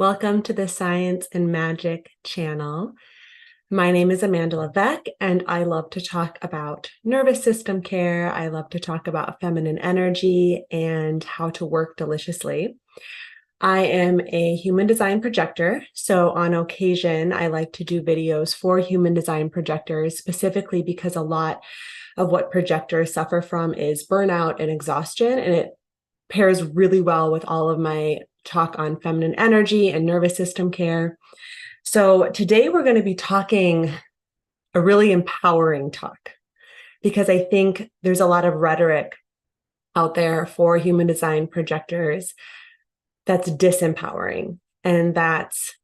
Welcome to the Science and Magic channel. My name is Amanda Levesque, and I love to talk about nervous system care. I love to talk about feminine energy and how to work deliciously. I am a human design projector, so on occasion, I like to do videos for human design projectors, specifically because a lot of what projectors suffer from is burnout and exhaustion, and it pairs really well with all of my talk on feminine energy and nervous system care. So today we're going to be talking a really empowering talk, because I think there's a lot of rhetoric out there for human design projectors that's disempowering, and that's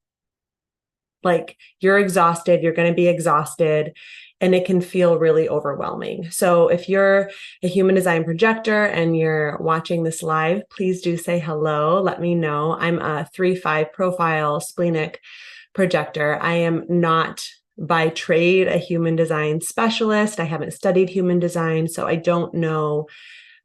like, you're exhausted, you're going to be exhausted, and it can feel really overwhelming. So if you're a human design projector and you're watching this live, please do say hello. Let me know. I'm a 3/5 profile splenic projector. I am not by trade a human design specialist. I haven't studied human design, so I don't know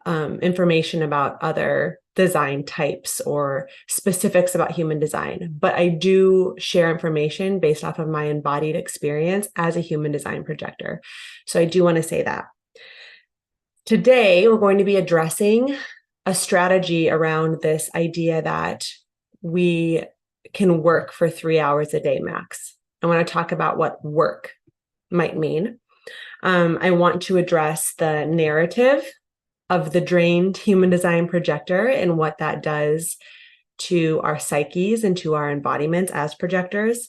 information about other design types or specifics about human design, but I do share information based off of my embodied experience as a human design projector. So I do want to say that. Today, we're going to be addressing a strategy around this idea that we can work for 3 hours a day max. I want to talk about what work might mean. I want to address the narrative of the drained human design projector and what that does to our psyches and to our embodiments as projectors.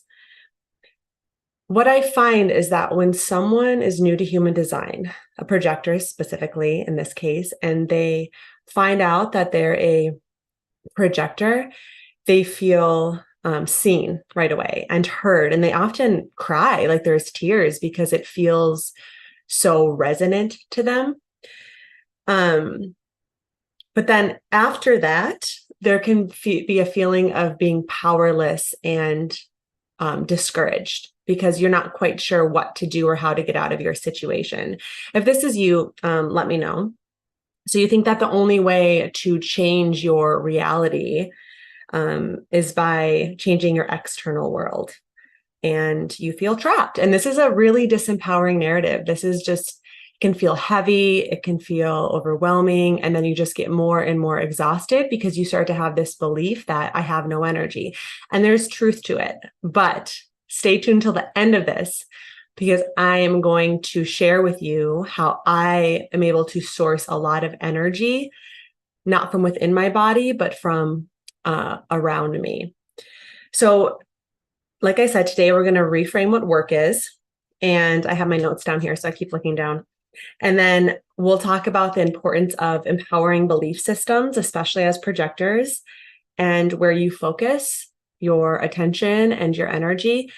What I find is that when someone is new to human design, a projector specifically in this case, and they find out that they're a projector, they feel seen right away and heard, and they often cry, like there's tears, because it feels so resonant to them. But then after that, there can be a feeling of being powerless and discouraged, because you're not quite sure what to do or how to get out of your situation. If this is you, let me know. So you think that the only way to change your reality is by changing your external world, and you feel trapped. And this is a really disempowering narrative. This is just can feel heavy, it can feel overwhelming, and then you just get more and more exhausted because you start to have this belief that I have no energy. And there's truth to it, but stay tuned till the end of this, because I am going to share with you how I am able to source a lot of energy, not from within my body, but from around me. So like I said, today we're going to reframe what work is, and I have my notes down here, so I keep looking down. And then we'll talk about the importance of empowering belief systems, especially as projectors, and where you focus your attention and your energy.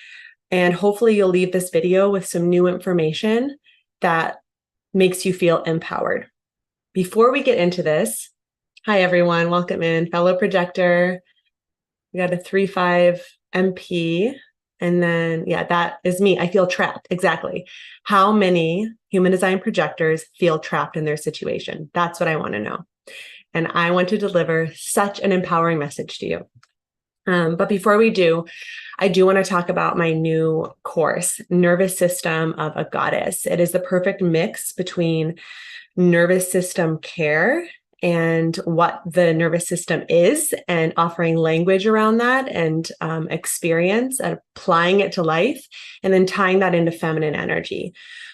And hopefully you'll leave this video with some new information that makes you feel empowered. Before we get into this, hi everyone, welcome in, fellow projector. We got a 3/5 MP. And then, yeah, that is me. I feel trapped. Exactly. How many human design projectors feel trapped in their situation? That's what I want to know. And I want to deliver such an empowering message to you. But before we do, I do want to talk about my new course, Nervous System of a Goddess. It is the perfect mix between nervous system care and what the nervous system is, and offering language around that and experience and applying it to life, and then tying that into feminine energy.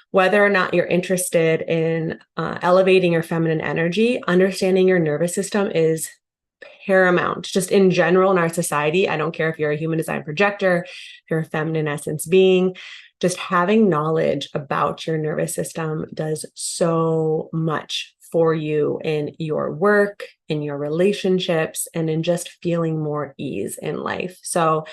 Whether or not you're interested in elevating your feminine energy, understanding your nervous system is paramount. Just in general in our society, I don't care if you're a human design projector, if you're a feminine essence being, just having knowledge about your nervous system does so much for you in your work, in your relationships, and in just feeling more ease in life. So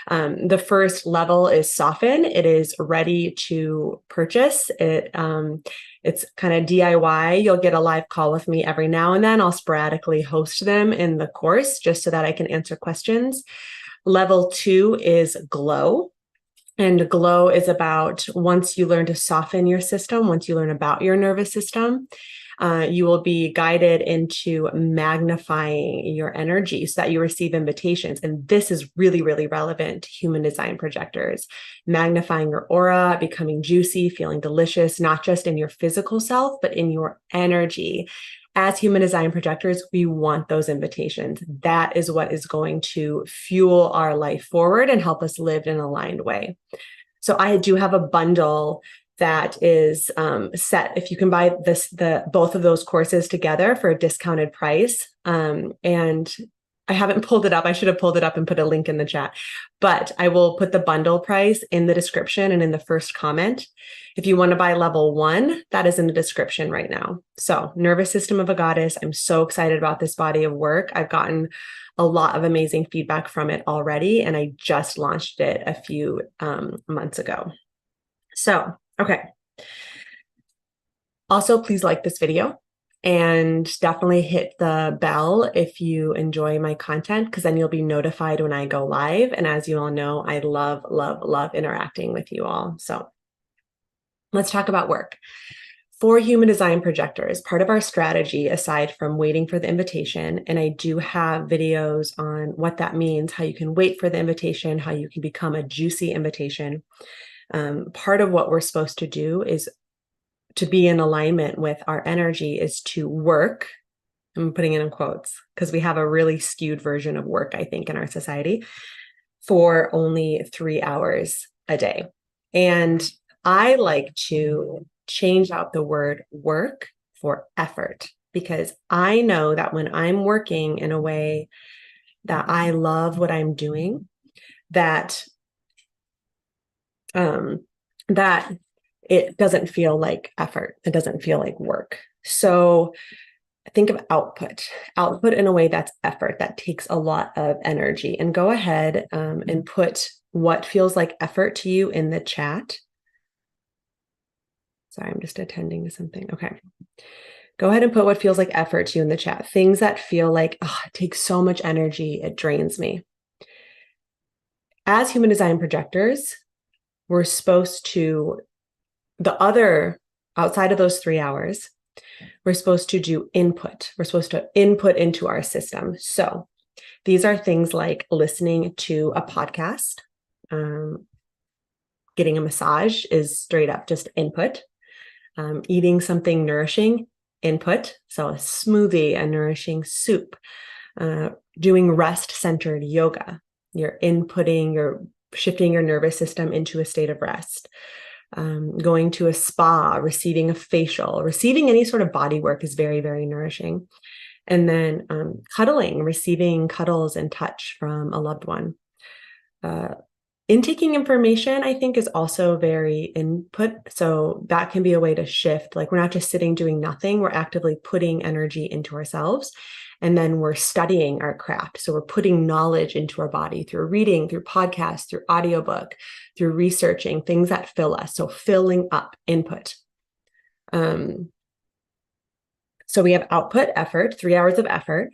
the first level is Soften. It is ready to purchase. It's kind of DIY. You'll get a live call with me every now and then. I'll sporadically host them in the course just so that I can answer questions. Level 2 is Glow. And Glow is about once you learn to soften your system, once you learn about your nervous system, You will be guided into magnifying your energy so that you receive invitations. And this is really, really relevant to human design projectors. Magnifying your aura, becoming juicy, feeling delicious, not just in your physical self, but in your energy. As human design projectors, we want those invitations. That is what is going to fuel our life forward and help us live in an aligned way. So I do have a bundle that is set. If you can buy both of those courses together for a discounted price, and I haven't pulled it up. I should have pulled it up and put a link in the chat, but I will put the bundle price in the description and in the first comment. If you want to buy level 1, that is in the description right now. So Nervous System of a Goddess. I'm so excited about this body of work. I've gotten a lot of amazing feedback from it already, and I just launched it a few months ago. So, okay. Also, please like this video. And definitely hit the bell if you enjoy my content, because then you'll be notified when I go live. And as you all know, I love, love, love interacting with you all. So let's talk about work. For human design projectors, part of our strategy, aside from waiting for the invitation, and I do have videos on what that means, how you can wait for the invitation, how you can become a juicy invitation. Part of what we're supposed to do is to be in alignment with our energy is to work. I'm putting it in quotes because we have a really skewed version of work, I think, in our society, for only 3 hours a day. And I like to change out the word work for effort, because I know that when I'm working in a way that I love what I'm doing, that it doesn't feel like effort. It doesn't feel like work. So think of output in a way that's effort, that takes a lot of energy. And go ahead and put what feels like effort to you in the chat. Sorry, I'm just attending to something. Okay. Go ahead and put what feels like effort to you in the chat. Things that feel like, oh, it takes so much energy, it drains me. As human design projectors, we're supposed to, outside of those 3 hours, we're supposed to do input. We're supposed to input into our system. So these are things like listening to a podcast. Getting a massage is straight up just input. Eating something nourishing, input. So a smoothie, a nourishing soup. Doing rest-centered yoga. You're shifting your nervous system into a state of rest. Going to a spa, receiving a facial, receiving any sort of body work is very, very nourishing. And then cuddling, receiving cuddles and touch from a loved one. Intaking information, I think, is also very input. So that can be a way to shift. Like, we're not just sitting doing nothing. We're actively putting energy into ourselves. And then we're studying our craft. So we're putting knowledge into our body through reading, through podcasts, through audiobook, through researching things that fill us. So filling up, input. So we have output, effort, 3 hours of effort.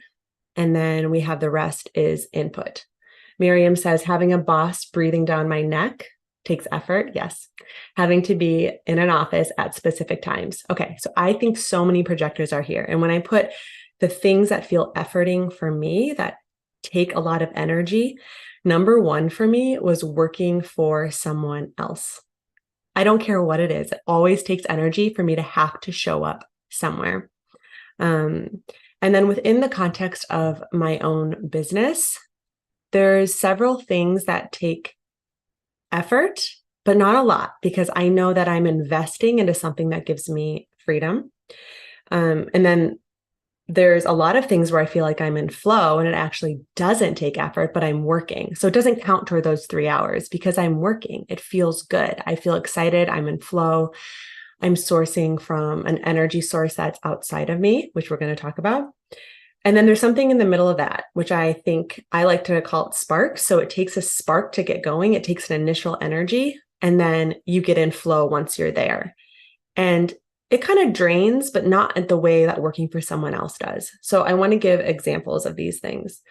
And then we have the rest is input. Miriam says, having a boss breathing down my neck takes effort. Yes. Having to be in an office at specific times. Okay. So I think so many projectors are here. And when I put the things that feel efforting for me, that take a lot of energy, number one for me was working for someone else. I don't care what it is. It always takes energy for me to have to show up somewhere. And then within the context of my own business, there's several things that take effort, but not a lot, because I know that I'm investing into something that gives me freedom. And then there's a lot of things where I feel like I'm in flow and it actually doesn't take effort, but I'm working. So it doesn't count toward those 3 hours because I'm working. It feels good. I feel excited. I'm in flow. I'm sourcing from an energy source that's outside of me, which we're going to talk about. And then there's something in the middle of that, which I think I like to call it spark. So it takes a spark to get going. It takes an initial energy, and then you get in flow once you're there. And it kind of drains, but not in the way that working for someone else does. So I want to give examples of these things.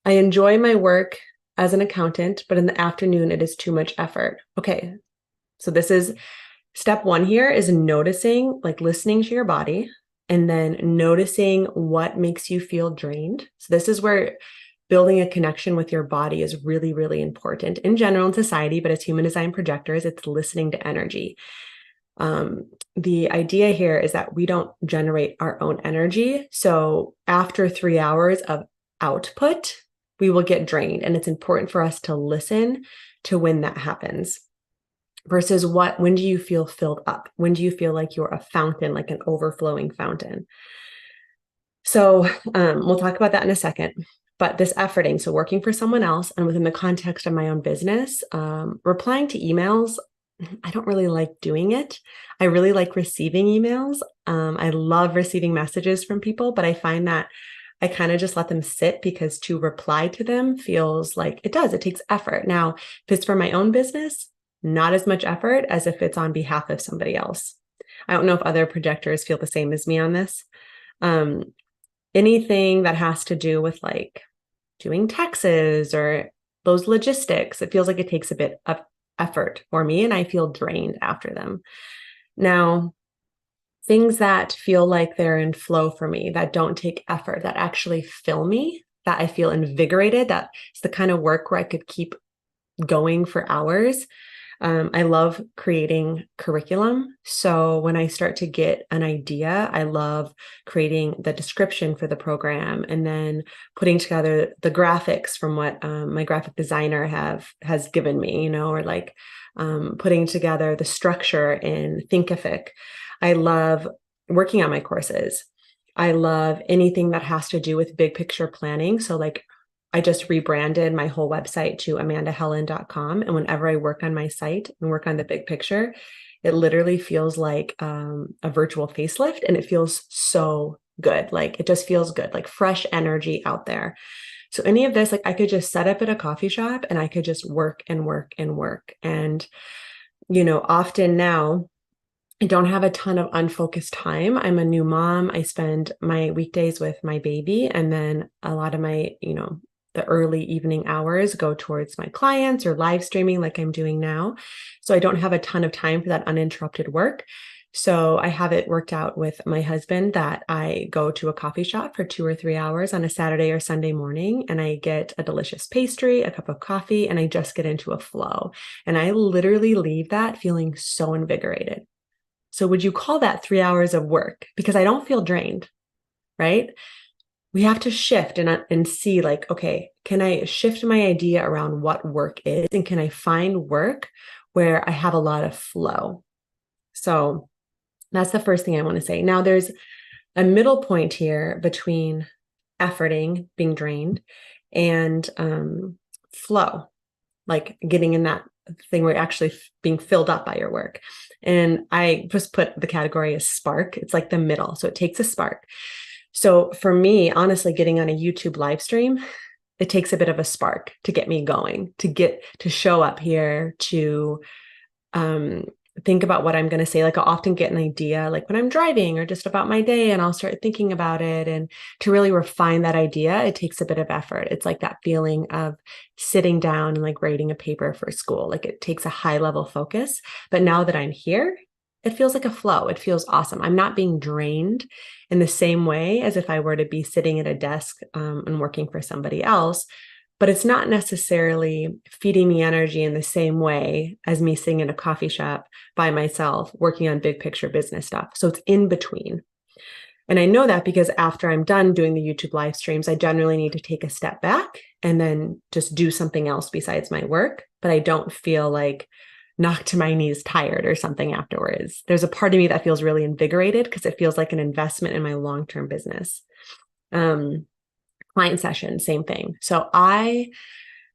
I enjoy my work as an accountant, but in the afternoon, it is too much effort. Okay. So this is step one here, is noticing, like listening to your body. and then noticing what makes you feel drained. So this is where building a connection with your body is really, really important in general in society, but as human design projectors, it's listening to energy. The idea here is that we don't generate our own energy. So after 3 hours of output, we will get drained. And it's important for us to listen to when that happens versus when do you feel filled up? When do you feel like you're a fountain, like an overflowing fountain? So we'll talk about that in a second. But this efforting, so working for someone else and within the context of my own business, replying to emails, I don't really like doing it. I really like receiving emails. I love receiving messages from people, but I find that I kind of just let them sit because to reply to them feels like it takes effort. Now, if it's for my own business, not as much effort as if it's on behalf of somebody else. I don't know if other projectors feel the same as me on this. Anything that has to do with like doing taxes or those logistics, it feels like it takes a bit of effort for me and I feel drained after them. Now, things that feel like they're in flow for me, that don't take effort, that actually fill me, that I feel invigorated, that's the kind of work where I could keep going for hours. I love creating curriculum. So when I start to get an idea, I love creating the description for the program and then putting together the graphics from what my graphic designer has given me, or like putting together the structure in Thinkific. I love working on my courses. I love anything that has to do with big picture planning. So like I just rebranded my whole website to amandahelen.com. And whenever I work on my site and work on the big picture, it literally feels like a virtual facelift and it feels so good. Like it just feels good, like fresh energy out there. So any of this, like I could just set up at a coffee shop and I could just work and work and work. And, often now I don't have a ton of unfocused time. I'm a new mom. I spend my weekdays with my baby and then a lot of my, the early evening hours go towards my clients or live streaming like I'm doing now. So I don't have a ton of time for that uninterrupted work. So I have it worked out with my husband that I go to a coffee shop for 2 or 3 hours on a Saturday or Sunday morning, and I get a delicious pastry, a cup of coffee, and I just get into a flow. And I literally leave that feeling so invigorated. So would you call that 3 hours of work? Because I don't feel drained, right? We have to shift and see like, okay, can I shift my idea around what work is? And can I find work where I have a lot of flow? So that's the first thing I want to say. Now there's a middle point here between efforting, being drained, and flow, like getting in that thing where you're actually being filled up by your work. And I just put the category as spark. It's like the middle. So it takes a spark. So for me, honestly, getting on a YouTube live stream, it takes a bit of a spark to get me going, to show up here, to think about what I'm going to say. Like I'll often get an idea like when I'm driving or just about my day and I'll start thinking about it. And to really refine that idea, it takes a bit of effort. It's like that feeling of sitting down and like writing a paper for school. Like it takes a high level focus. But now that I'm here, it feels like a flow. It feels awesome. I'm not being drained in the same way as if I were to be sitting at a desk and working for somebody else. But it's not necessarily feeding me energy in the same way as me sitting in a coffee shop by myself, working on big picture business stuff. So it's in between. And I know that because after I'm done doing the YouTube live streams, I generally need to take a step back and then just do something else besides my work. But I don't feel like knocked to my knees tired or something afterwards. There's a part of me that feels really invigorated because it feels like an investment in my long-term business. Client session, same thing. So I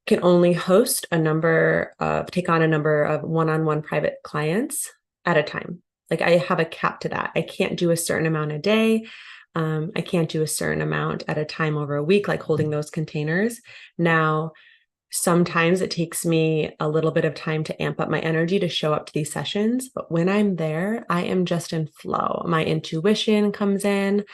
can only take on a number of one-on-one private clients at a time. Like I have a cap to that. I can't do a certain amount a day. I can't do a certain amount at a time over a week, like holding those containers. Now, sometimes it takes me a little bit of time to amp up my energy to show up to these sessions. But when I'm there, I am just in flow. My intuition comes in.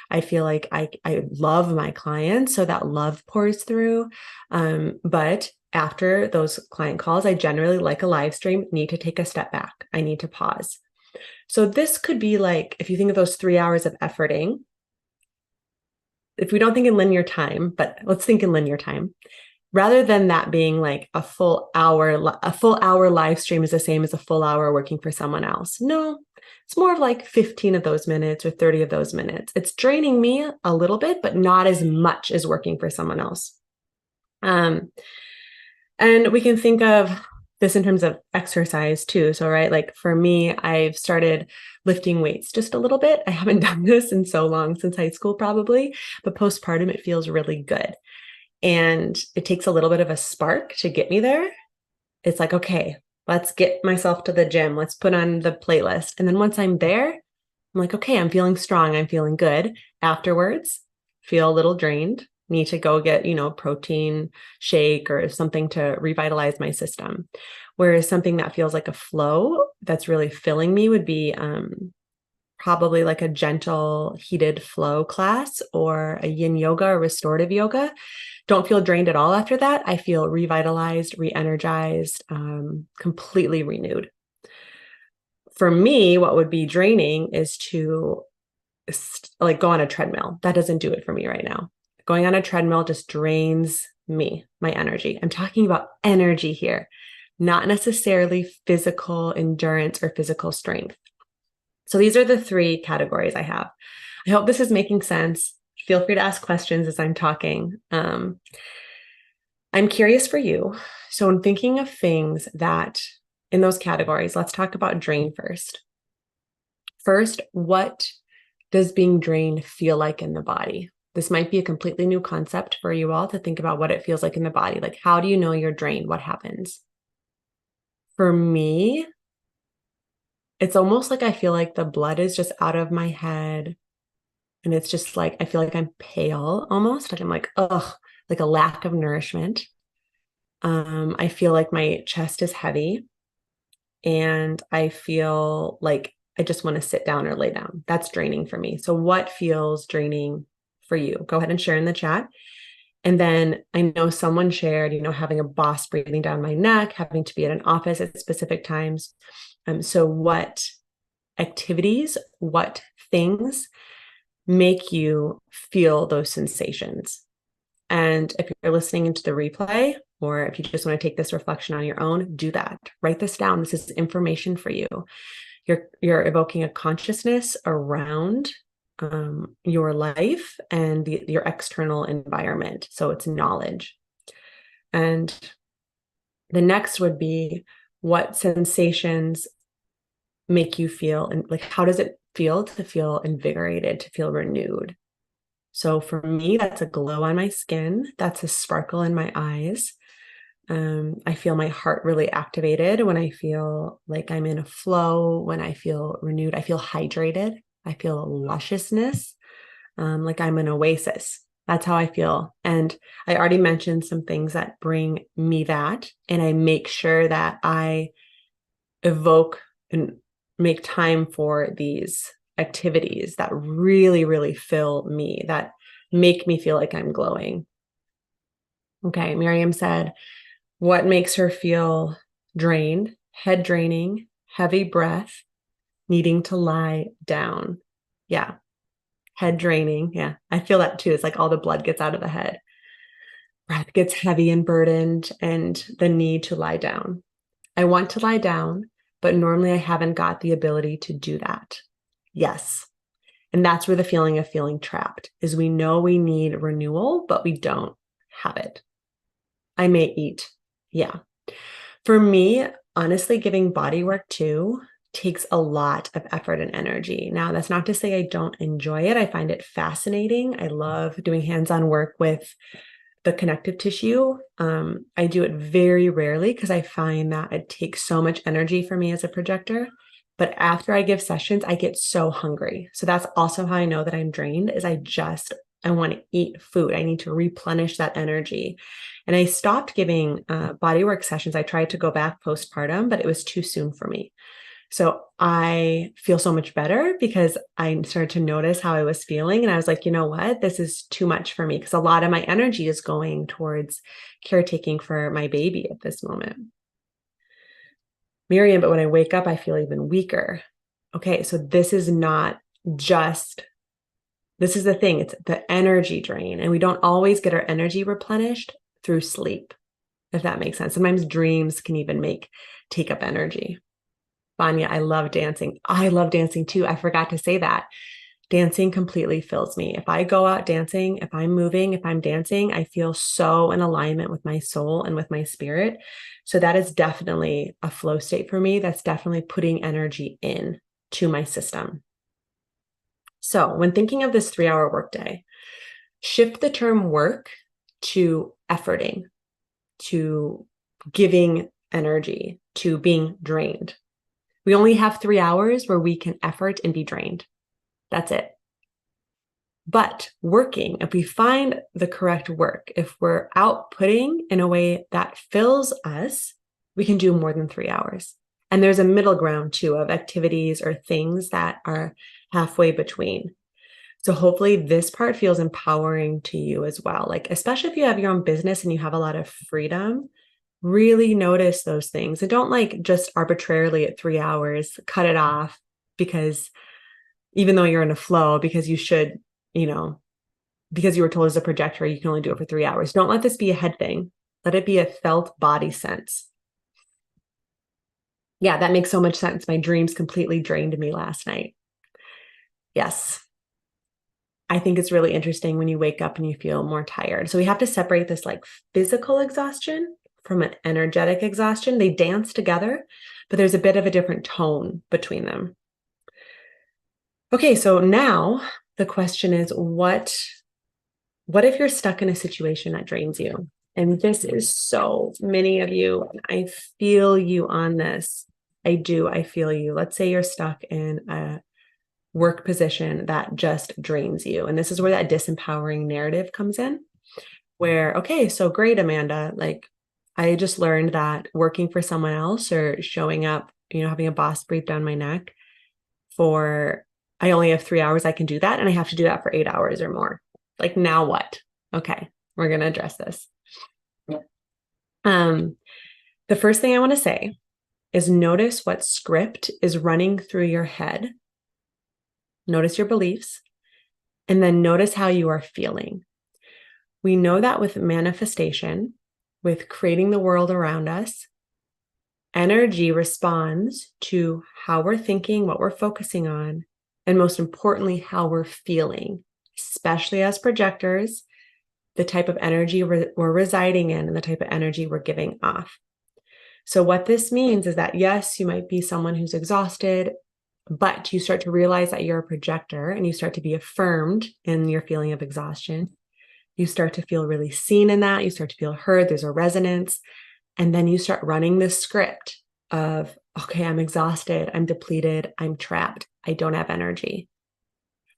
I feel like I love my clients. So that love pours through. But after those client calls, I generally, like a live stream, need to take a step back. I need to pause. So this could be like, if you think of those 3 hours of efforting, if we don't think in linear time, but let's think in linear time, rather than that being like a full hour live stream is the same as a full hour working for someone else. No, it's more of like 15 of those minutes or 30 of those minutes. It's draining me a little bit, but not as much as working for someone else. And we can think of this in terms of exercise too. So, right, like for me, I've started lifting weights just a little bit. I haven't done this in so long, since high school probably, but postpartum, it feels really good. And it takes a little bit of a spark to get me there. It's like, okay, let's get myself to the gym. Let's put on the playlist. And then once I'm there, I'm like, okay, I'm feeling strong. I'm feeling good. Afterwards, feel a little drained. Need to go get, protein shake or something to revitalize my system. Whereas something that feels like a flow that's really filling me would be probably like a gentle heated flow class or a yin yoga or restorative yoga. Don't feel drained at all after that. I feel revitalized, re-energized, completely renewed. For me, what would be draining is to like go on a treadmill. That doesn't do it for me right now. Going on a treadmill just drains me, my energy. I'm talking about energy here, not necessarily physical endurance or physical strength. So these are the 3 categories I have. I hope this is making sense. Feel free to ask questions as I'm talking. I'm curious for you. So in thinking of things that in those categories, let's talk about drain first. First, what does being drained feel like in the body? This might be a completely new concept for you all to think about what it feels like in the body. Like, how do you know you're drained? What happens? For me, it's almost like I feel like the blood is just out of my head. And it's just like, I feel like I'm pale almost. Like I'm like, ugh, like a lack of nourishment. I feel like my chest is heavy. And I feel like I just want to sit down or lay down. That's draining for me. So what feels draining for you? Go ahead and share in the chat. And then I know someone shared, having a boss breathing down my neck, having to be at an office at specific times. So what activities, what things make you feel those sensations? And if you're listening into the replay, or if you just want to take this reflection on your own, do that. Write this down. This is information for you. You're evoking a consciousness around your life and your external environment. So it's knowledge. And the next would be, what sensations make you feel, and like, how does it feel to feel invigorated, to feel renewed? So for me, that's a glow on my skin. That's a sparkle in my eyes. I feel my heart really activated when I feel like I'm in a flow, when I feel renewed. I feel hydrated. I feel lusciousness, like I'm an oasis. That's how I feel. And I already mentioned some things that bring me that. And I make sure that I evoke and make time for these activities that really, really fill me, that make me feel like I'm glowing. Okay, Miriam said, what makes her feel drained? Head draining, heavy breath, needing to lie down. Yeah, head draining. Yeah, I feel that too. It's like all the blood gets out of the head. Breath gets heavy and burdened, and the need to lie down. I want to lie down, but normally I haven't got the ability to do that. Yes. And that's where the feeling of feeling trapped is. We know we need renewal, but we don't have it. I may eat. Yeah. For me, honestly, giving body work too takes a lot of effort and energy. Now, that's not to say I don't enjoy it. I find it fascinating. I love doing hands-on work with the connective tissue. I do it very rarely because I find that it takes so much energy for me as a projector. But after I give sessions, I get so hungry. So that's also how I know that I'm drained, is I want to eat food. I need to replenish that energy. And I stopped giving bodywork sessions. I tried to go back postpartum, but it was too soon for me. So I feel so much better because I started to notice how I was feeling. And I was like, you know what? This is too much for me, because a lot of my energy is going towards caretaking for my baby at this moment. Miriam, but when I wake up, I feel even weaker. okay, so this is not just, this is the thing, it's the energy drain. And we don't always get our energy replenished through sleep, if that makes sense. Sometimes dreams can even take up energy. Vanya, I love dancing. I love dancing too. I forgot to say that. Dancing completely fills me. If I go out dancing, if I'm moving, if I'm dancing, I feel so in alignment with my soul and with my spirit. So that is definitely a flow state for me. That's definitely putting energy in to my system. So when thinking of this 3-hour workday, shift the term work to efforting, to giving energy, to being drained. We only have 3 hours where we can effort and be drained. That's it. But working, if we find the correct work, if we're outputting in a way that fills us, we can do more than 3 hours. And there's a middle ground too of activities or things that are halfway between. So hopefully this part feels empowering to you as well. Like, especially if you have your own business and you have a lot of freedom, really notice those things and don't like just arbitrarily at 3 hours, cut it off because even though you're in a flow, because you should, because you were told as a projector, you can only do it for 3 hours. Don't let this be a head thing. Let it be a felt body sense. Yeah, that makes so much sense. My dreams completely drained me last night. Yes. I think it's really interesting when you wake up and you feel more tired. So we have to separate this like physical exhaustion from an energetic exhaustion. They dance together, but there's a bit of a different tone between them. Okay, so now the question is, what if you're stuck in a situation that drains you? And this is so many of you, and I feel you on this. I do, I feel you. Let's say you're stuck in a work position that just drains you. And this is where that disempowering narrative comes in, where, okay, so great, Amanda, like I just learned that working for someone else or showing up, having a boss breathe down my neck I only have 3 hours, I can do that. And I have to do that for 8 hours or more. Like, now what? Okay, we're going to address this. The first thing I want to say is notice what script is running through your head. Notice your beliefs, and then notice how you are feeling. We know that with manifestation, with creating the world around us, energy responds to how we're thinking, what we're focusing on, and most importantly, how we're feeling, especially as projectors, the type of energy we're residing in and the type of energy we're giving off. So what this means is that, yes, you might be someone who's exhausted, but you start to realize that you're a projector and you start to be affirmed in your feeling of exhaustion. You start to feel really seen in that. You start to feel heard. There's a resonance. And then you start running this script of, okay, I'm exhausted. I'm depleted. I'm trapped. I don't have energy.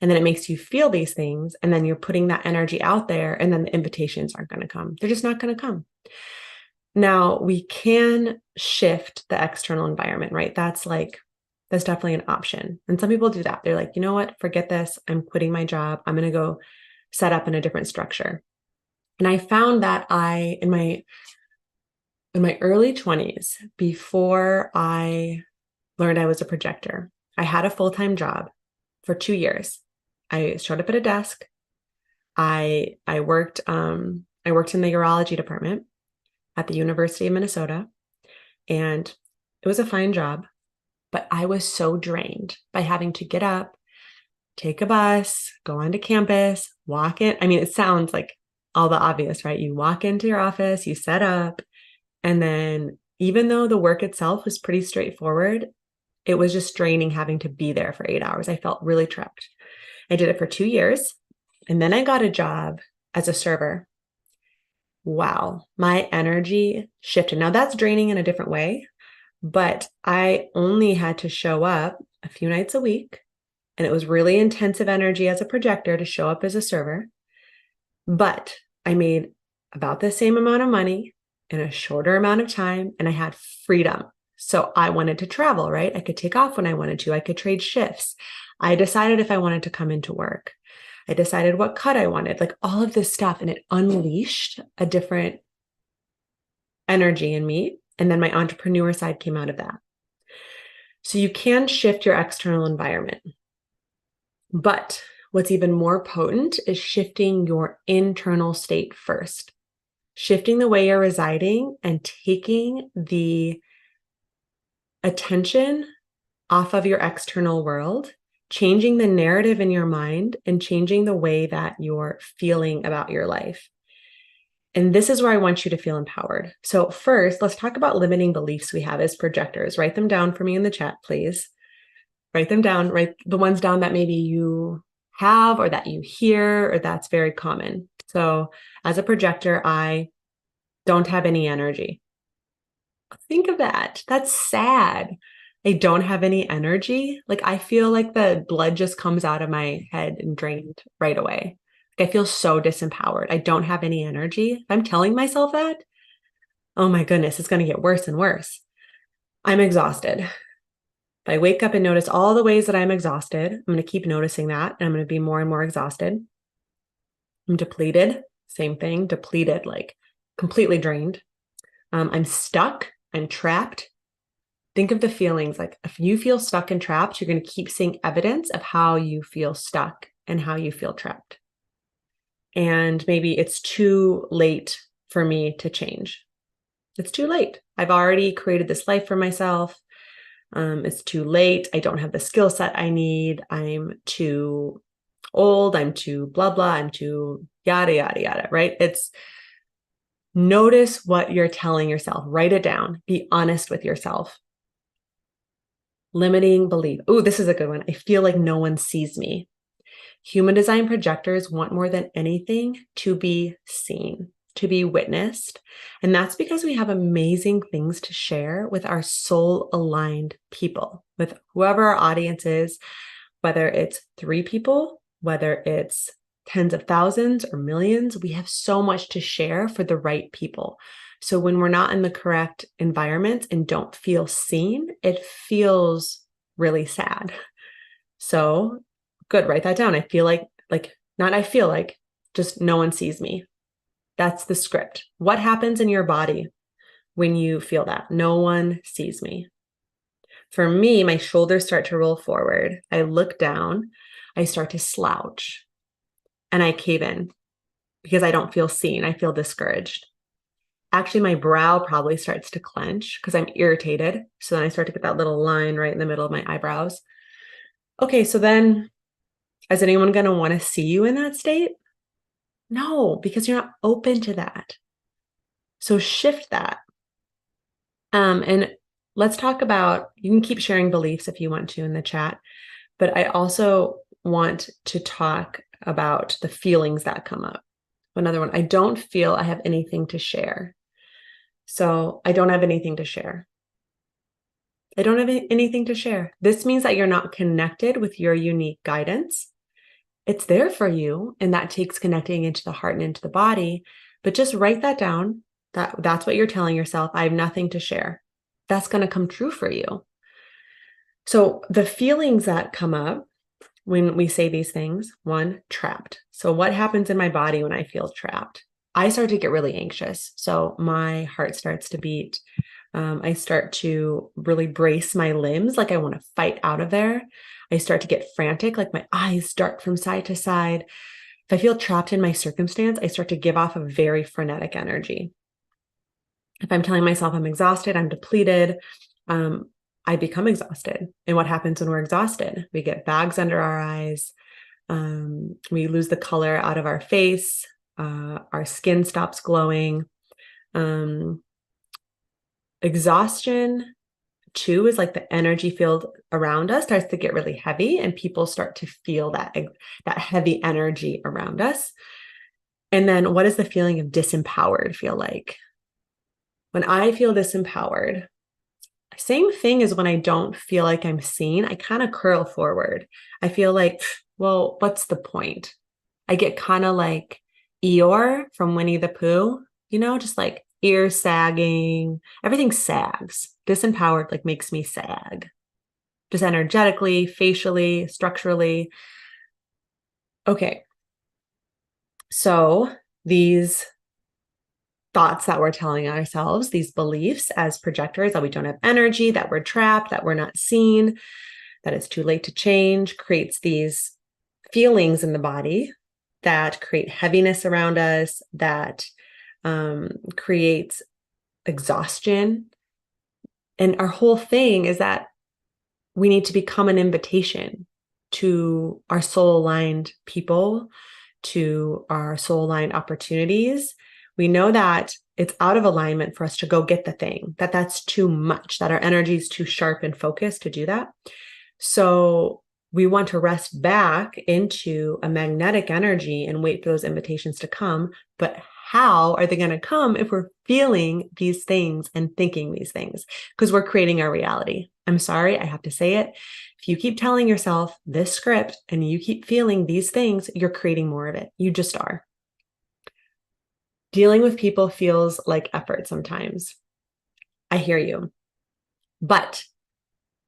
And then it makes you feel these things. And then you're putting that energy out there. And then the invitations aren't going to come. They're just not going to come. Now, we can shift the external environment, right? That's definitely an option. And some people do that. They're like, you know what? Forget this. I'm quitting my job. I'm going to go set up in a different structure. And I found that in my early 20s, before I learned I was a projector, I had a full-time job for 2 years. I showed up at a desk. I worked in the urology department at the University of Minnesota, and it was a fine job, but I was so drained by having to get up, take a bus, go onto campus, walk in. I mean, it sounds like all the obvious, right? You walk into your office, you set up, and then even though the work itself was pretty straightforward, it was just draining having to be there for 8 hours. I felt really trapped. I did it for 2 years, and then I got a job as a server. Wow, my energy shifted. Now that's draining in a different way, but I only had to show up a few nights a week, and it was really intensive energy as a projector to show up as a server. But I made about the same amount of money in a shorter amount of time, and I had freedom. So I wanted to travel, right? I could take off when I wanted to. I could trade shifts. I decided if I wanted to come into work. I decided what cut I wanted, like all of this stuff. And it unleashed a different energy in me. And then my entrepreneur side came out of that. So you can shift your external environment. But what's even more potent is shifting your internal state first, shifting the way you're residing and taking the attention off of your external world, changing the narrative in your mind and changing the way that you're feeling about your life. And this is where I want you to feel empowered. So first, let's talk about limiting beliefs we have as projectors. Write them down for me in the chat, please. Write them down, write the ones down that maybe you have or that you hear or that's very common. So as a projector, I don't have any energy. Think of that. That's sad. I don't have any energy. Like I feel like the blood just comes out of my head and drained right away. Like I feel so disempowered. I don't have any energy. If I'm telling myself that, oh my goodness, it's going to get worse and worse. I'm exhausted. If I wake up and notice all the ways that I'm exhausted, I'm going to keep noticing that, and I'm going to be more and more exhausted. I'm depleted. Same thing, depleted, like completely drained. I'm stuck. I'm trapped. Think of the feelings. Like if you feel stuck and trapped, you're going to keep seeing evidence of how you feel stuck and how you feel trapped. And maybe it's too late for me to change. It's too late. I've already created this life for myself. It's too late. I don't have the skill set I need. I'm too old. I'm too blah, blah. I'm too yada, yada, yada, right? It's notice what you're telling yourself. Write it down. Be honest with yourself. Limiting belief. Oh, this is a good one. I feel like no one sees me. Human design projectors want more than anything to be seen, to be witnessed. And that's because we have amazing things to share with our soul aligned people, with whoever our audience is, whether it's 3 people, whether it's tens of thousands or millions, we have so much to share for the right people. So when we're not in the correct environment and don't feel seen, it feels really sad. So good, write that down. I feel like, not I feel like, just no one sees me. That's the script. What happens in your body when you feel that? No one sees me. For me, my shoulders start to roll forward. I look down, I start to slouch, and I cave in because I don't feel seen. I feel discouraged. Actually, my brow probably starts to clench because I'm irritated. So then I start to get that little line right in the middle of my eyebrows. Okay, so then is anyone going to want to see you in that state? No, because you're not open to that. So shift that. And let's talk about, you can keep sharing beliefs if you want to in the chat, but I also want to talk about the feelings that come up. Another one, I don't feel I have anything to share. So I don't have anything to share. I don't have anything to share. This means that you're not connected with your unique guidance. It's there for you, and that takes connecting into the heart and into the body. But just write that down. That's what you're telling yourself. I have nothing to share. That's going to come true for you. So the feelings that come up when we say these things, 1, trapped. So what happens in my body when I feel trapped? I start to get really anxious. So my heart starts to beat. I start to really brace my limbs, like I want to fight out of there. I start to get frantic, like my eyes dart from side to side. If I feel trapped in my circumstance, I start to give off a very frenetic energy. If I'm telling myself I'm exhausted, I'm depleted, I become exhausted. And what happens when we're exhausted? We get bags under our eyes. We lose the color out of our face. Our skin stops glowing. Exhaustion, too, is like the energy field around us starts to get really heavy, and people start to feel that heavy energy around us. And then what does the feeling of disempowered feel like? When I feel disempowered, same thing as when I don't feel like I'm seen, I kind of curl forward. I feel like, well, what's the point? I get kind of like Eeyore from Winnie the Pooh, just like ears sagging, everything sags. Disempowered like makes me sag, just energetically, facially, structurally. Okay. So these thoughts that we're telling ourselves, these beliefs as projectors, that we don't have energy, that we're trapped, that we're not seen, that it's too late to change, creates these feelings in the body that create heaviness around us, that creates exhaustion. And our whole thing is that we need to become an invitation to our soul-aligned people, to our soul-aligned opportunities. We know that it's out of alignment for us to go get the thing, that that's too much, that our energy is too sharp and focused to do that. So we want to rest back into a magnetic energy and wait for those invitations to come. But how are they going to come if we're feeling these things and thinking these things? Because we're creating our reality. I'm sorry, I have to say it. If you keep telling yourself this script and you keep feeling these things, you're creating more of it. You just are. Dealing with people feels like effort sometimes. I hear you. But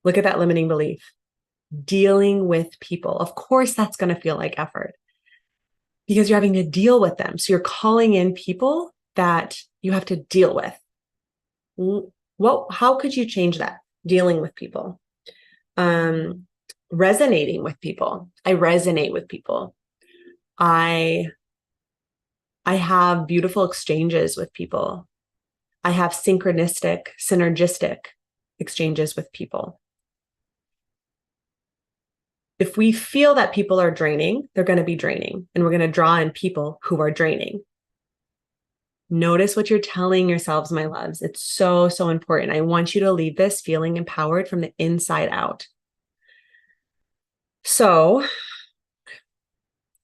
look at that limiting belief. Dealing with people. Of course, that's going to feel like effort because you're having to deal with them. So you're calling in people that you have to deal with. How could you change that? Dealing with people. Resonating with people. I resonate with people. I have beautiful exchanges with people. I have synergistic exchanges with people. If we feel that people are draining, they're going to be draining, and we're going to draw in people who are draining. Notice what you're telling yourselves, my loves. It's so, so important. I want you to leave this feeling empowered from the inside out. So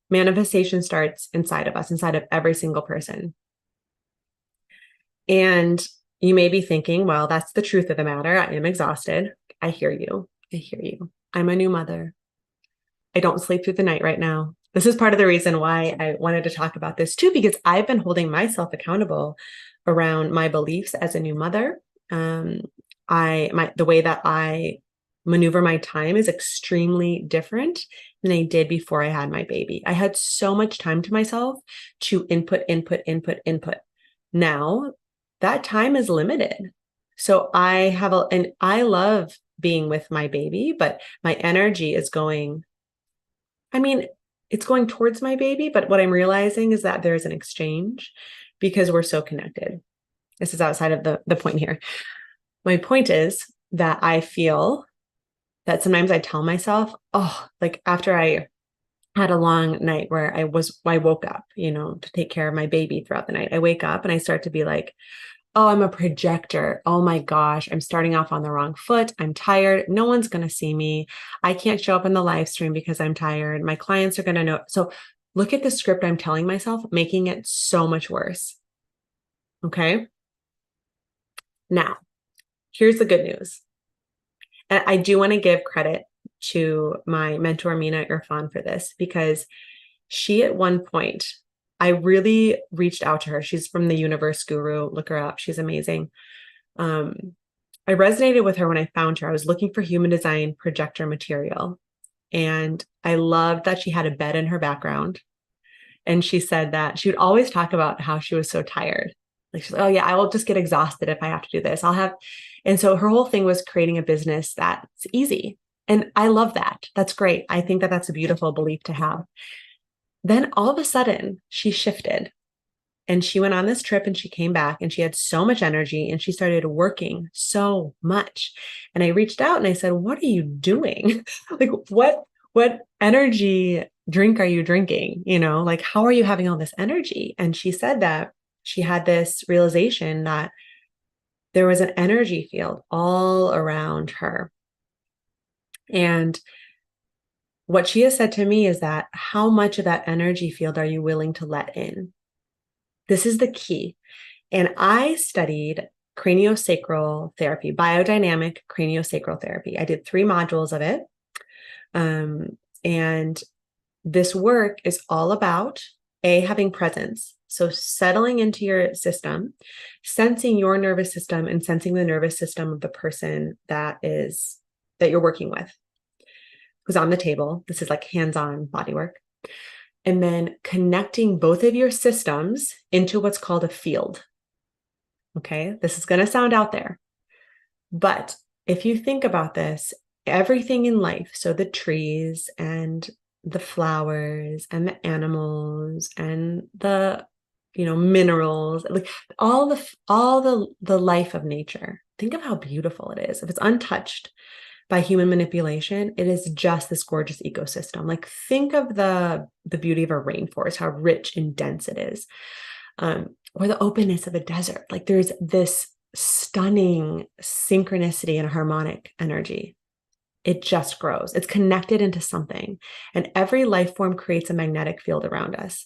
manifestation starts inside of us, inside of every single person. And you may be thinking, well, that's the truth of the matter. I am exhausted. I hear you. I hear you. I'm a new mother. I don't sleep through the night right now. This is part of the reason why I wanted to talk about this too, because I've been holding myself accountable around my beliefs as a new mother. The way that I maneuver my time is extremely different than I did before I had my baby. I had so much time to myself to input. Now that time is limited. So I love being with my baby, but my energy is going, it's going towards my baby, but what I'm realizing is that there's an exchange because we're so connected. This is outside of the point here. My point is that I feel that sometimes I tell myself, like after I had a long night where I woke up, to take care of my baby throughout the night. I wake up and I start to be like, oh, I'm a projector. Oh my gosh, I'm starting off on the wrong foot. I'm tired. No one's going to see me. I can't show up in the live stream because I'm tired. My clients are going to know. So look at the script I'm telling myself, making it so much worse. Okay. Now, here's the good news. And I do want to give credit to my mentor, Mina Irfan, for this, because she, at one point, I really reached out to her. She's from the Universe Guru. Look her up. She's amazing. I resonated with her when I found her. I was looking for human design projector material. And I loved that she had a bed in her background. And she said that she would always talk about how she was so tired. Like she's like, oh yeah, I will just get exhausted if I have to do this. And so her whole thing was creating a business that's easy. And I love that. That's great. I think that that's a beautiful belief to have. Then all of a sudden she shifted and she went on this trip and she came back and she had so much energy and she started working so much. And I reached out and I said, what are you doing? Like what energy drink are you drinking? Like how are you having all this energy? And she said that she had this realization that there was an energy field all around her. And what she has said to me is that how much of that energy field are you willing to let in? This is the key. And I studied craniosacral therapy, biodynamic craniosacral therapy. I did 3 modules of it. And this work is all about having presence. So settling into your system, sensing your nervous system and sensing the nervous system of the person that you're working with, who's on the table. This is like hands-on body work. And then connecting both of your systems into what's called a field. Okay. This is going to sound out there. But if you think about this, everything in life, so the trees and the flowers and the animals and the minerals, like all the life of nature, think of how beautiful it is. If it's untouched by human manipulation, it is just this gorgeous ecosystem. Like, think of the beauty of a rainforest, how rich and dense it is, or the openness of a desert. Like, there's this stunning synchronicity and harmonic energy. It just grows. It's connected into something, and every life form creates a magnetic field around us.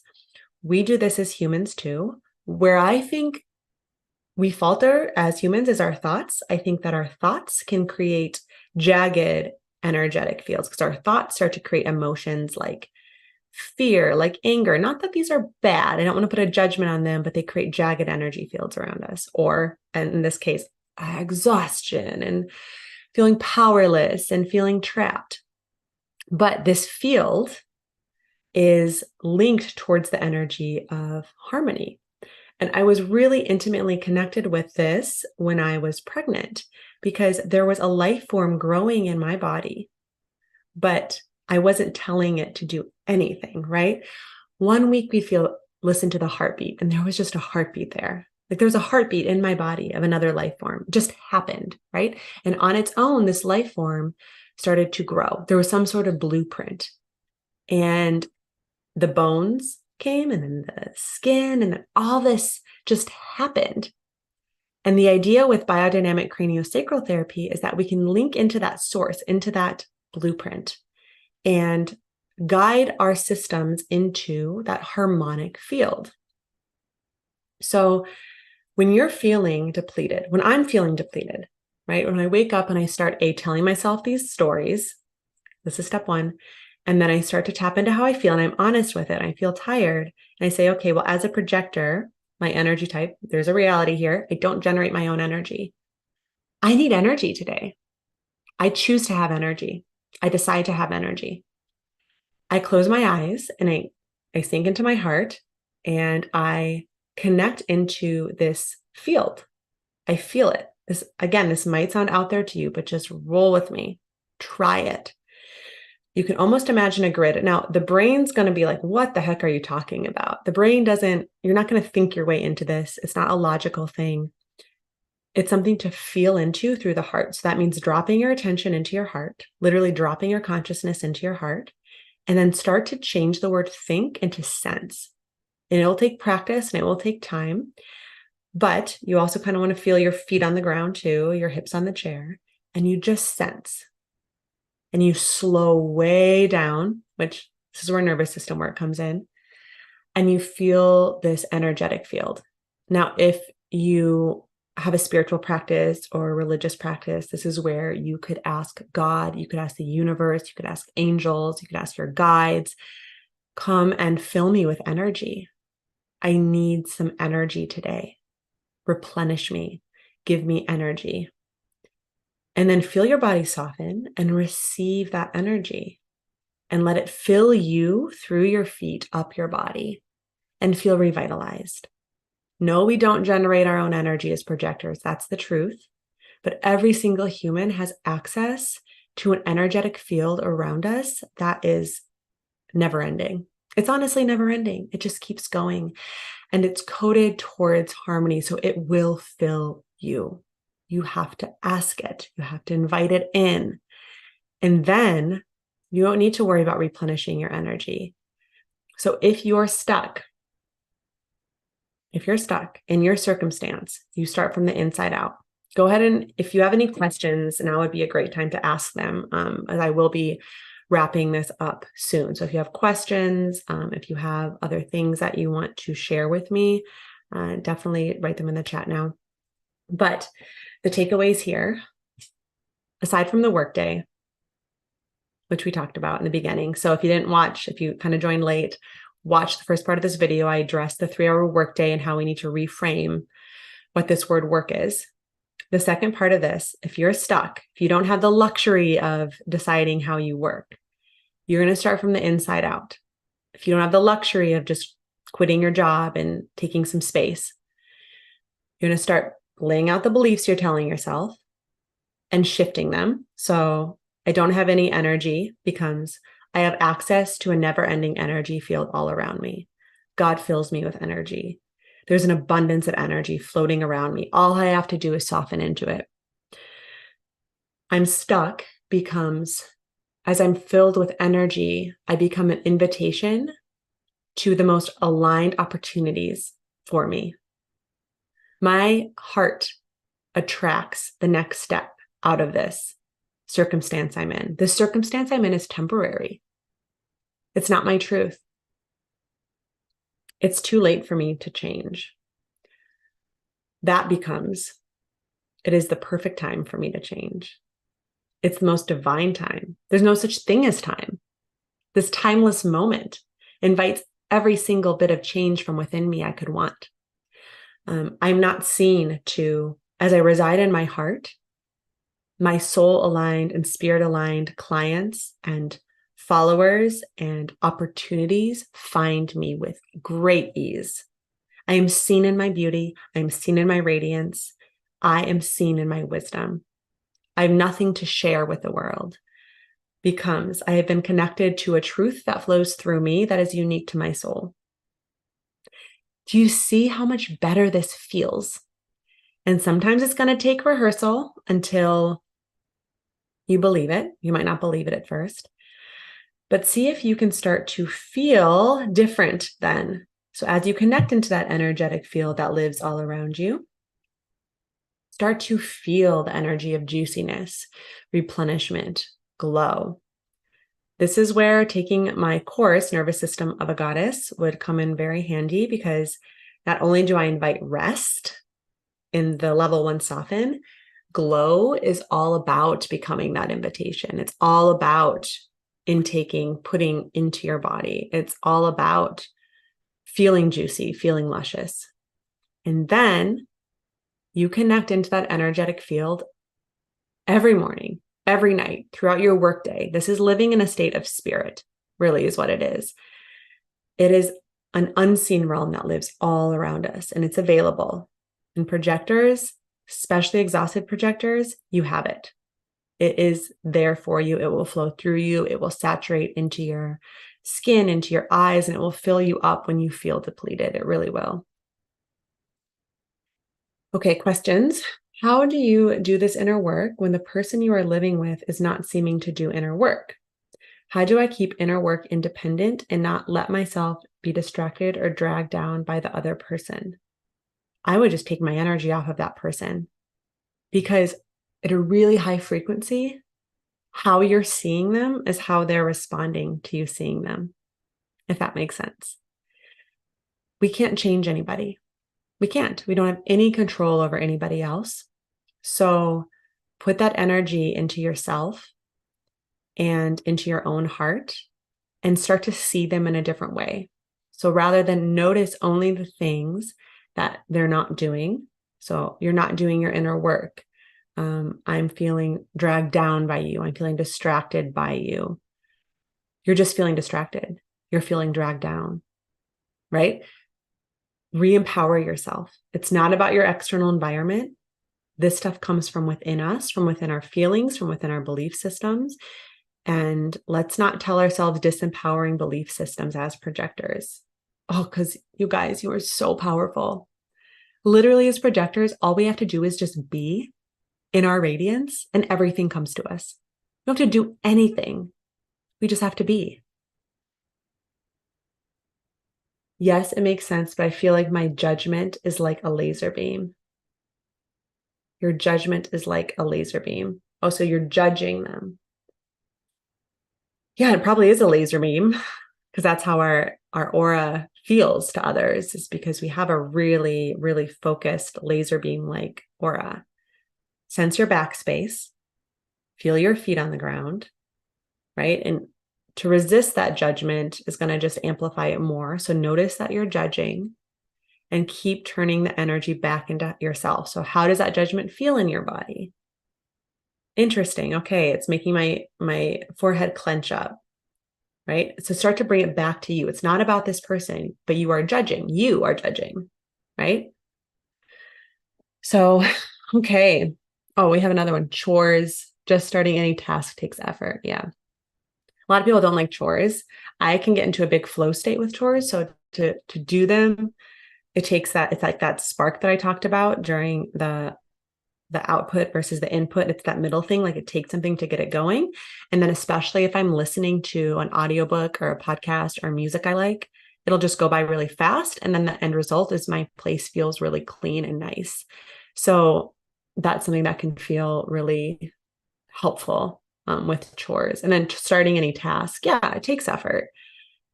We do this as humans too. Where I think we falter as humans is our thoughts. I think that our thoughts can create jagged energetic fields, because our thoughts start to create emotions like fear, like anger. Not that these are bad. I don't want to put a judgment on them, but they create jagged energy fields around us. Or, and in this case, exhaustion and feeling powerless and feeling trapped. But this field is linked towards the energy of harmony. And I was really intimately connected with this when I was pregnant, because there was a life form growing in my body, but I wasn't telling it to do anything, right? One week we'd listen to the heartbeat, and there was just a heartbeat there. Like, there was a heartbeat in my body of another life form. It just happened, right? And on its own, this life form started to grow. There was some sort of blueprint, and the bones came, and then the skin, and then all this just happened. And the idea with biodynamic craniosacral therapy is that we can link into that source, into that blueprint, and guide our systems into that harmonic field. So when you're feeling depleted, when I'm feeling depleted, right? When I wake up and I start telling myself these stories, this is step one. And then I start to tap into how I feel, and I'm honest with it. I feel tired. And I say, okay, well, as a projector, my energy type, there's a reality here. I don't generate my own energy. I need energy today. I choose to have energy. I decide to have energy. I close my eyes and I sink into my heart, and I connect into this field. I feel it. This might sound out there to you, but just roll with me. Try it. You can almost imagine a grid. Now, the brain's going to be like, what the heck are you talking about? The brain you're not going to think your way into this. It's not a logical thing. It's something to feel into through the heart. So that means dropping your attention into your heart, literally dropping your consciousness into your heart, and then start to change the word think into sense. And it'll take practice and it will take time, but you also kind of want to feel your feet on the ground too, your hips on the chair, and you just sense. And you slow way down, which this is where nervous system work comes in, and you feel this energetic field. Now, if you have a spiritual practice or a religious practice, this is where you could ask God, you could ask the universe, you could ask angels, you could ask your guides, come and fill me with energy. I need some energy today. Replenish me, give me energy. And then feel your body soften and receive that energy, and let it fill you through your feet up your body and feel revitalized. No, we don't generate our own energy as projectors. That's the truth. But every single human has access to an energetic field around us that is never ending. It's honestly never ending. It just keeps going, and it's coded towards harmony. So it will fill you. You have to ask it. You have to invite it in. And then you don't need to worry about replenishing your energy. So if you're stuck in your circumstance, you start from the inside out. Go ahead, and if you have any questions, now would be a great time to ask them, as I will be wrapping this up soon. So if you have questions, if you have other things that you want to share with me, definitely write them in the chat now. But the takeaways here, aside from the workday, which we talked about in the beginning. So if you kind of joined late, watch the first part of this video. I addressed the 3-hour workday and how we need to reframe what this word work is. The second part of this, if you're stuck, if you don't have the luxury of deciding how you work, you're going to start from the inside out. If you don't have the luxury of just quitting your job and taking some space, You're going to start laying out the beliefs you're telling yourself and shifting them. So I don't have any energy becomes I have access to a never-ending energy field all around me. God fills me with energy. There's an abundance of energy floating around me. All I have to do is soften into it. I'm stuck becomes, as I'm filled with energy, I become an invitation to the most aligned opportunities for me. My heart attracts the next step out of this circumstance I'm in. The circumstance I'm in is temporary. It's not my truth. It's too late for me to change. That becomes, it is the perfect time for me to change. It's the most divine time. There's no such thing as time. This timeless moment invites every single bit of change from within me I could want. I'm not seen to, as I reside in my heart, my soul aligned and spirit aligned clients and followers and opportunities find me with great ease. I am seen in my beauty. I am seen in my radiance. I am seen in my wisdom. I have nothing to share with the world. Becomes I have been connected to a truth that flows through me that is unique to my soul. Do you see how much better this feels? And sometimes it's going to take rehearsal until you believe it. You might not believe it at first, but see if you can start to feel different then. So as you connect into that energetic field that lives all around you, start to feel the energy of juiciness, replenishment, glow. This is where taking my course, Nervous System of a Goddess, would come in very handy, because not only do I invite rest in the level 1 soften, glow is all about becoming that invitation. It's all about intaking, putting into your body. It's all about feeling juicy, feeling luscious. And then you connect into that energetic field every morning, every night, throughout your workday. This is living in a state of spirit, really is what it is. It is an unseen realm that lives all around us, and it's available. And projectors, especially exhausted projectors, you have it. It is there for you. It will flow through you. It will saturate into your skin, into your eyes, and it will fill you up when you feel depleted. It really will. Okay, questions. How do you do this inner work when the person you are living with is not seeming to do inner work? How do I keep inner work independent and not let myself be distracted or dragged down by the other person? I would just take my energy off of that person, because at a really high frequency, how you're seeing them is how they're responding to you seeing them, if that makes sense. We can't change anybody. We can't. We don't have any control over anybody else. So put that energy into yourself and into your own heart and start to see them in a different way. So rather than notice only the things that they're not doing, so you're not doing your inner work. I'm feeling dragged down by you. I'm feeling distracted by you. You're just feeling distracted. You're feeling dragged down, right? Re-empower yourself. It's not about your external environment. This stuff comes from within us, from within our feelings, from within our belief systems. And let's not tell ourselves disempowering belief systems as projectors. Oh, because you guys, you are so powerful. Literally, as projectors, all we have to do is just be in our radiance and everything comes to us. We don't have to do anything. We just have to be. Yes, it makes sense, but I feel like my judgment is like a laser beam. Your judgment is like a laser beam. Oh, so you're judging them. Yeah, it probably is a laser beam, because that's how our aura feels to others, is because we have a really, really focused laser beam-like aura. Sense your backspace, feel your feet on the ground, right? And to resist that judgment is going to just amplify it more. So notice that you're judging and keep turning the energy back into yourself. So how does that judgment feel in your body? Interesting. Okay, it's making my forehead clench up, right? So start to bring it back to you. It's not about this person, but you are judging. You are judging, right? So, okay. Oh, we have another one. Chores. Just starting any task takes effort. Yeah. A lot of people don't like chores. I can get into a big flow state with chores. So to do them, it takes that, it's like that spark that I talked about during the output versus the input. It's that middle thing. Like it takes something to get it going. And then especially if I'm listening to an audiobook or a podcast or music I like, it'll just go by really fast. And then the end result is my place feels really clean and nice. So that's something that can feel really helpful with chores. And then starting any task, yeah, it takes effort.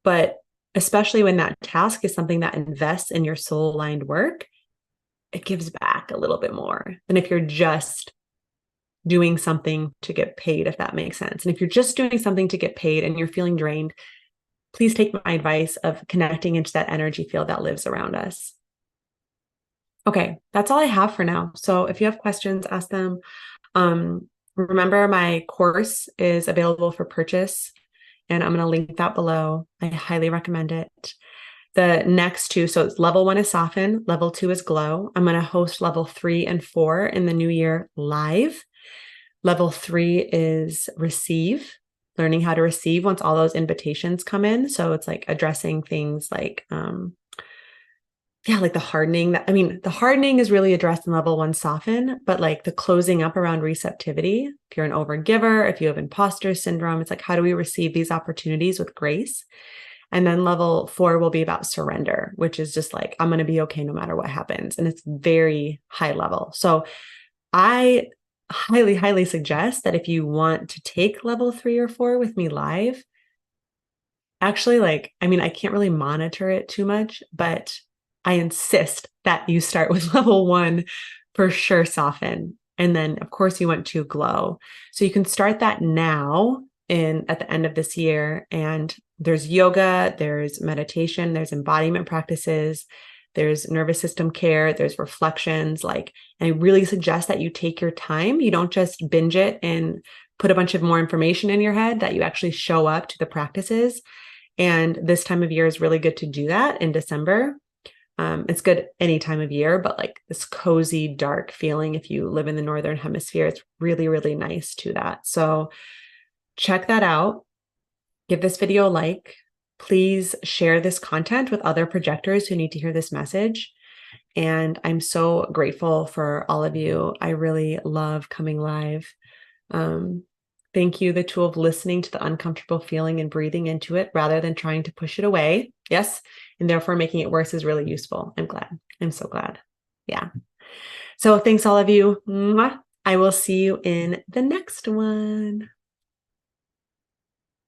But especially when that task is something that invests in your soul aligned work, it gives back a little bit more than if you're just doing something to get paid, if that makes sense. And if you're just doing something to get paid and you're feeling drained, please take my advice of connecting into that energy field that lives around us. Okay, that's all I have for now. So if you have questions, ask them. Remember, my course is available for purchase, and I'm going to link that below. I highly recommend it. The next two, so it's level 1 is soften, level 2 is glow. I'm going to host level 3 and 4 in the new year live. Level 3 is receive, learning how to receive once all those invitations come in. So it's like addressing things like, like the hardening. The hardening is really addressed in level 1 soften, but like the closing up around receptivity. If you're an overgiver, if you have imposter syndrome, it's like, how do we receive these opportunities with grace? And then level 4 will be about surrender, which is just like, I'm going to be okay no matter what happens. And it's very high level. So I highly, highly suggest that if you want to take level 3 or 4 with me live, actually, I can't really monitor it too much, but I insist that you start with level 1 for sure, soften. And then of course you want to glow. So you can start that now at the end of this year. And there's yoga, there's meditation, there's embodiment practices, there's nervous system care, there's reflections. And I really suggest that you take your time. You don't just binge it and put a bunch of more information in your head, that you actually show up to the practices. And this time of year is really good to do that in December. It's good any time of year, but like this cozy, dark feeling, if you live in the Northern Hemisphere, it's really, really nice to that. So check that out. Give this video a like. Please share this content with other projectors who need to hear this message. And I'm so grateful for all of you. I really love coming live. Thank you, the tool of listening to the uncomfortable feeling and breathing into it rather than trying to push it away. Yes. And therefore making it worse is really useful. I'm glad. I'm so glad. Yeah. So thanks all of you. Mwah. I will see you in the next one.